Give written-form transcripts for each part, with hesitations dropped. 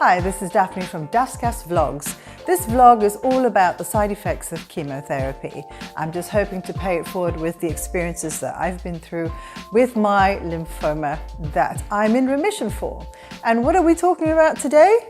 Hi, this is Daphne from Dafcast Vlogs. This vlog is all about the side effects of chemotherapy. I'm just hoping to pay it forward with the experiences that I've been through with my lymphoma that I'm in remission for. And what are we talking about today?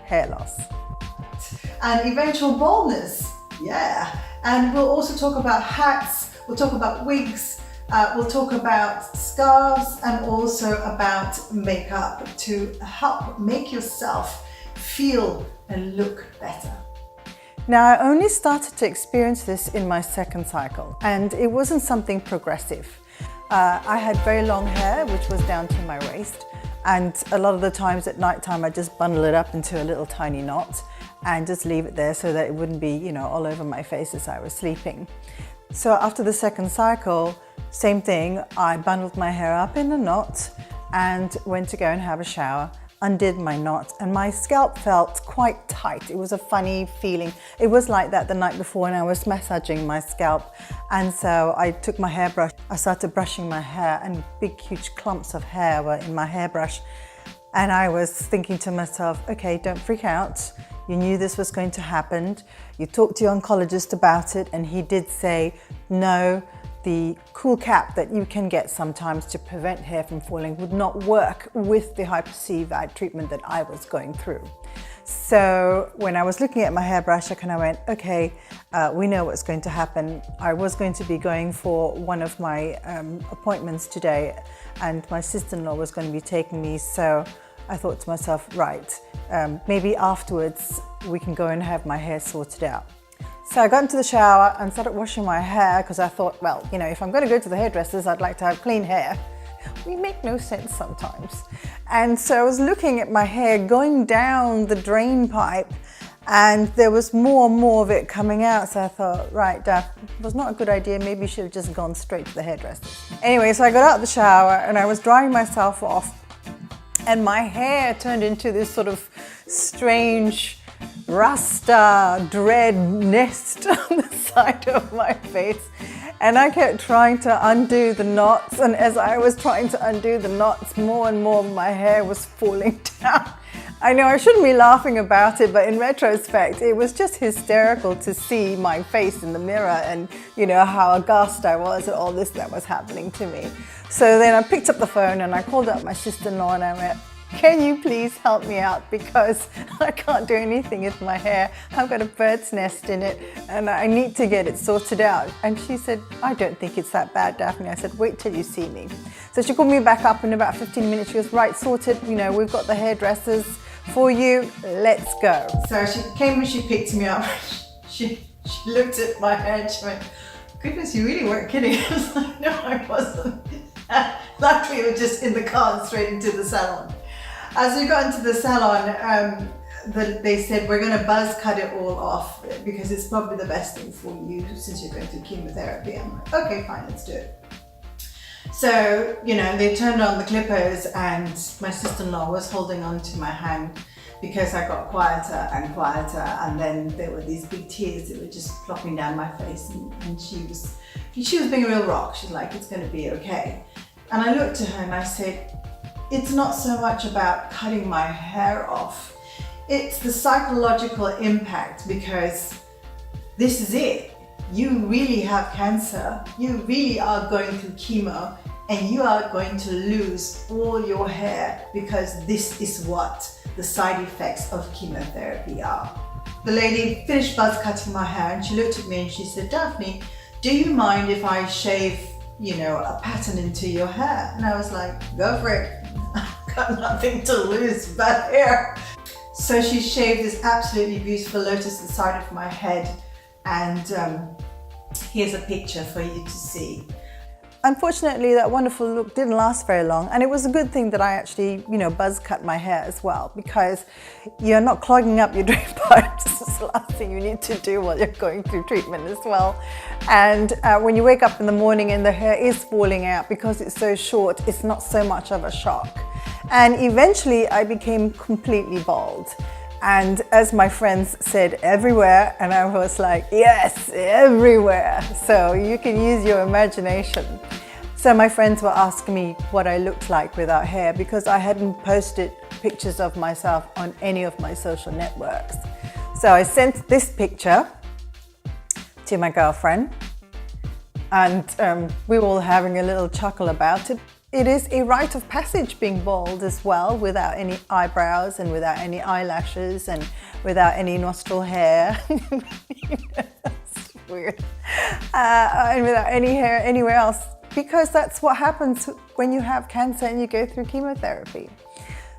Hair loss. And eventual baldness, yeah. And we'll also talk about hats, we'll talk about wigs, we'll talk about scarves and also about makeup to help make yourself feel and look better. Now, I only started to experience this in my second cycle, and it wasn't something progressive. I had very long hair, which was down to my waist, and a lot of the times at night time I just bundle it up into a little tiny knot and just leave it there so that it wouldn't be, all over my face as I was sleeping. So after the second cycle, same thing, I bundled my hair up in a knot and went to go and have a shower, undid my knot, and my scalp felt quite tight. It was a funny feeling. It was like that the night before when I was massaging my scalp. And so I took my hairbrush, I started brushing my hair, and big, huge clumps of hair were in my hairbrush. And I was thinking to myself, okay, don't freak out. You knew this was going to happen. You talked to your oncologist about it, and he did say, no, the cool cap that you can get sometimes to prevent hair from falling would not work with the Hyper-C-VAD treatment that I was going through. So when I was looking at my hairbrush, I kind of went, okay, we know what's going to happen. I was going to be going for one of my appointments today, and my sister-in-law was going to be taking me. So I thought to myself, right, maybe afterwards we can go and have my hair sorted out. So I got into the shower and started washing my hair because I thought, well, if I'm going to go to the hairdressers, I'd like to have clean hair. We make no sense sometimes. And so I was looking at my hair going down the drain pipe, and there was more and more of it coming out. So I thought, right, Daph, it was not a good idea. Maybe you should have just gone straight to the hairdressers. Anyway, so I got out of the shower and I was drying myself off, and my hair turned into this sort of strange Rasta dread nest on the side of my face, and I kept trying to undo the knots, and as I was trying to undo the knots, more and more of my hair was falling down. I know I shouldn't be laughing about it, but in retrospect it was just hysterical to see my face in the mirror and how aghast I was at all this that was happening to me. So then I picked up the phone and I called up my sister-in-law and I went, can you please help me out, because I can't do anything with my hair. I've got a bird's nest in it and I need to get it sorted out. And she said, I don't think it's that bad, Daphne. I said, wait till you see me. So she called me back up in about 15 minutes. She goes, right, sorted, we've got the hairdressers for you, let's go. So she came and she picked me up. She looked at my hair and she went, goodness, you really weren't kidding. I was like, no, I wasn't. Luckily, we were just in the car and straight into the salon. As we got into the salon, they said, we're going to buzz cut it all off because it's probably the best thing for you since you're going through chemotherapy. I'm like, okay, fine, let's do it. So, they turned on the clippers and my sister-in-law was holding on to my hand because I got quieter and quieter, and then there were these big tears that were just plopping down my face, and she was being a real rock. She's like, it's going to be okay. And I looked at her and I said, it's not so much about cutting my hair off. It's the psychological impact, because this is it. You really have cancer. You really are going through chemo, and you are going to lose all your hair because this is what the side effects of chemotherapy are. The lady finished buzz cutting my hair and she looked at me and she said, Daphne, do you mind if I shave, a pattern into your hair? And I was like, go for it. I've got nothing to lose but hair. So she shaved this absolutely beautiful lotus at the side of my head, and here's a picture for you to see. Unfortunately, that wonderful look didn't last very long, and it was a good thing that I actually, buzz cut my hair as well, because you're not clogging up your drain pipes. It's the last thing you need to do while you're going through treatment as well. And when you wake up in the morning and the hair is falling out because it's so short, it's not so much of a shock. And eventually I became completely bald. And as my friends said, everywhere, and I was like, yes, everywhere. So you can use your imagination. So my friends were asking me what I looked like without hair, because I hadn't posted pictures of myself on any of my social networks. So I sent this picture to my girlfriend, and we were all having a little chuckle about it. It is a rite of passage being bald as well, without any eyebrows and without any eyelashes and without any nostril hair. That's weird. And without any hair anywhere else, because that's what happens when you have cancer and you go through chemotherapy.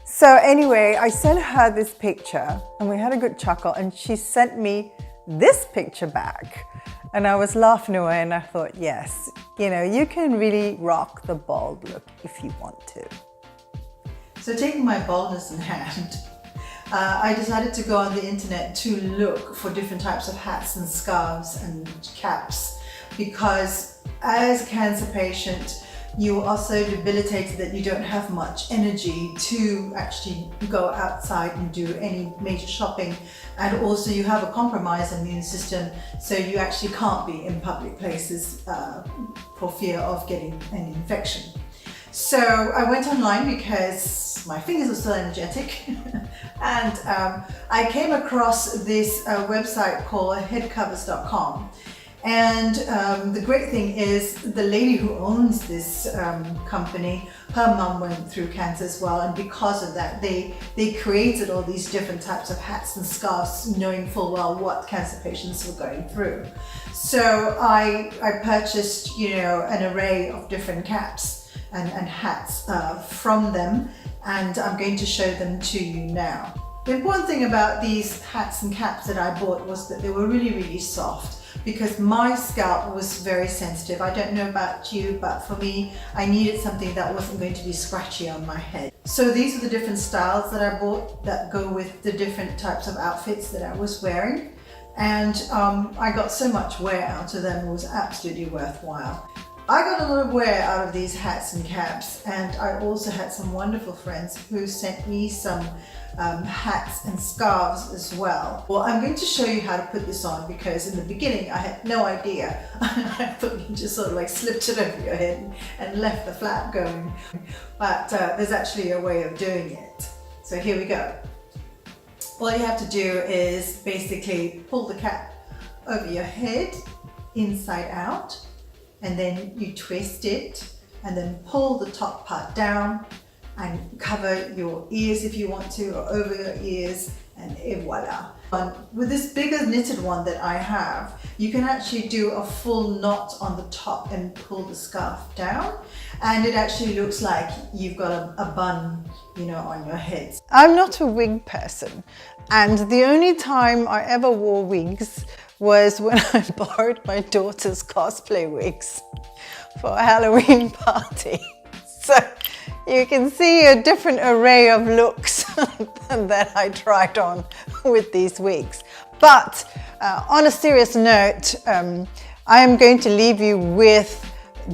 So anyway, I sent her this picture and we had a good chuckle, and she sent me this picture back. And I was laughing away, and I thought, yes, you know, you can really rock the bald look if you want to. So taking my baldness in hand, I decided to go on the internet to look for different types of hats and scarves and caps, because as a cancer patient, you are so debilitated that you don't have much energy to actually go outside and do any major shopping, and also you have a compromised immune system, so you actually can't be in public places for fear of getting an infection. So I went online because my fingers are still energetic and I came across this website called headcovers.com. And the great thing is the lady who owns this company, her mum went through cancer as well, and because of that they created all these different types of hats and scarves, knowing full well what cancer patients were going through. So I purchased, you know, an array of different caps and hats from them, and I'm going to show them to you now. The important thing about these hats and caps that I bought was that they were really, really soft, because my scalp was very sensitive. I don't know about you, but for me, I needed something that wasn't going to be scratchy on my head. So these are the different styles that I bought that go with the different types of outfits that I was wearing. And I got so much wear out of them, it was absolutely worthwhile. I got a lot of wear out of these hats and caps, and I also had some wonderful friends who sent me some hats and scarves as well. Well, I'm going to show you how to put this on, because in the beginning I had no idea. I thought you just sort of like slipped it over your head and left the flap going. But there's actually a way of doing it. So here we go. All you have to do is basically pull the cap over your head inside out, and then you twist it and then pull the top part down and cover your ears if you want to, or over your ears, and voila. With this bigger knitted one that I have, you can actually do a full knot on the top and pull the scarf down, and it actually looks like you've got a bun, you know, on your head. I'm not a wig person, and the only time I ever wore wigs was when I borrowed my daughter's cosplay wigs for a Halloween party. So you can see a different array of looks that I tried on with these wigs. But on a serious note, I am going to leave you with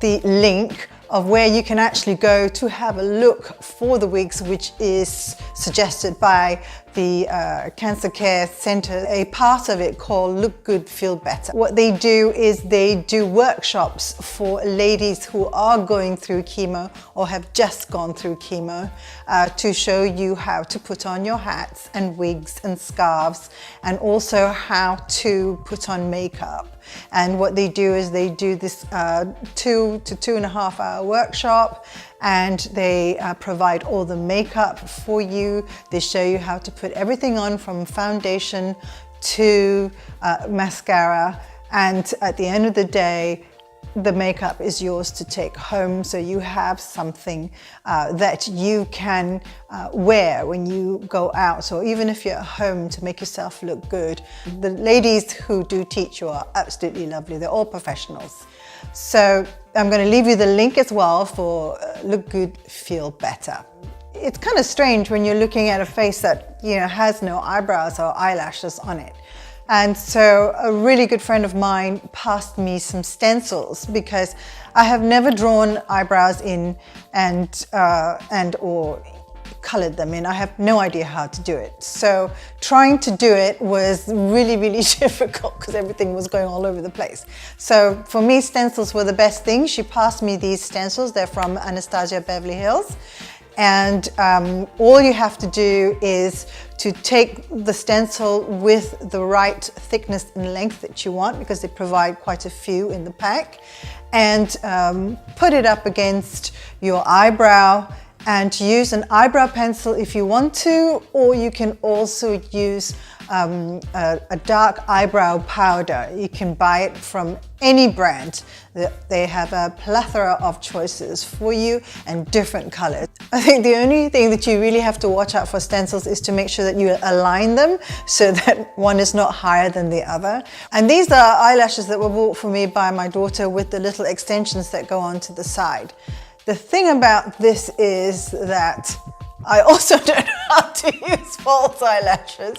the link of where you can actually go to have a look for the wigs, which is suggested by the Cancer Care Centre, a part of it called Look Good, Feel Better. What they do is they do workshops for ladies who are going through chemo or have just gone through chemo to show you how to put on your hats and wigs and scarves, and also how to put on makeup. And what they do is they do this 2 to 2.5 hour workshop, and they provide all the makeup for you. They show you how to put everything on, from foundation to mascara, and at the end of the day, the makeup is yours to take home, so you have something that you can wear when you go out, or even if you're at home, to make yourself look good. The ladies who do teach you are absolutely lovely. They're all professionals. So I'm going to leave you the link as well for Look Good, Feel Better. It's kind of strange when you're looking at a face that, you know, has no eyebrows or eyelashes on it. And so a really good friend of mine passed me some stencils, because I have never drawn eyebrows in and or colored them in. I have no idea how to do it. So trying to do it was really, really difficult, because everything was going all over the place. So for me, stencils were the best thing. She passed me these stencils. They're from Anastasia Beverly Hills. And all you have to do is to take the stencil with the right thickness and length that you want, because they provide quite a few in the pack, and put it up against your eyebrow, and use an eyebrow pencil if you want to, or you can also use a dark eyebrow powder. You can buy it from any brand. They have a plethora of choices for you and different colors. I think the only thing that you really have to watch out for stencils is to make sure that you align them so that one is not higher than the other. And these are eyelashes that were bought for me by my daughter with the little extensions that go on to the side. The thing about this is that I also don't know how to use false eyelashes.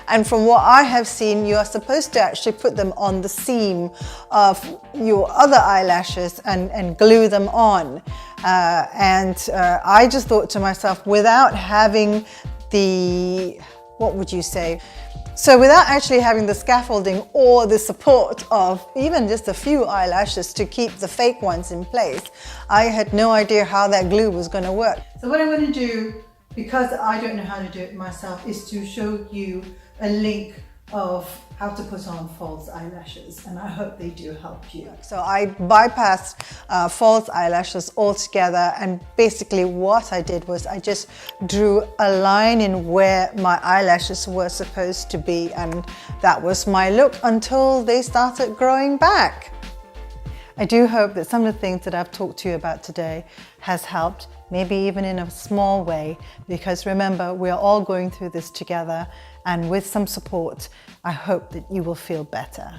And from what I have seen, you are supposed to actually put them on the seam of your other eyelashes and glue them on. I just thought to myself, without having the, what would you say? So without actually having the scaffolding or the support of even just a few eyelashes to keep the fake ones in place, I had no idea how that glue was going to work. So what I'm going to do, because I don't know how to do it myself, is to show you a link of how to put on false eyelashes, and I hope they do help you. So I bypassed false eyelashes altogether, and basically what I did was I just drew a line in where my eyelashes were supposed to be, and that was my look until they started growing back. I do hope that some of the things that I've talked to you about today has helped, maybe even in a small way, because remember, we are all going through this together, and with some support, I hope that you will feel better.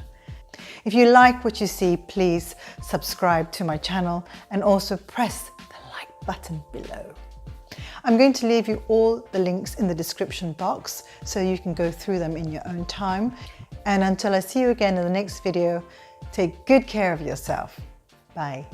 If you like what you see, please subscribe to my channel and also press the like button below. I'm going to leave you all the links in the description box so you can go through them in your own time. And until I see you again in the next video, take good care of yourself. Bye.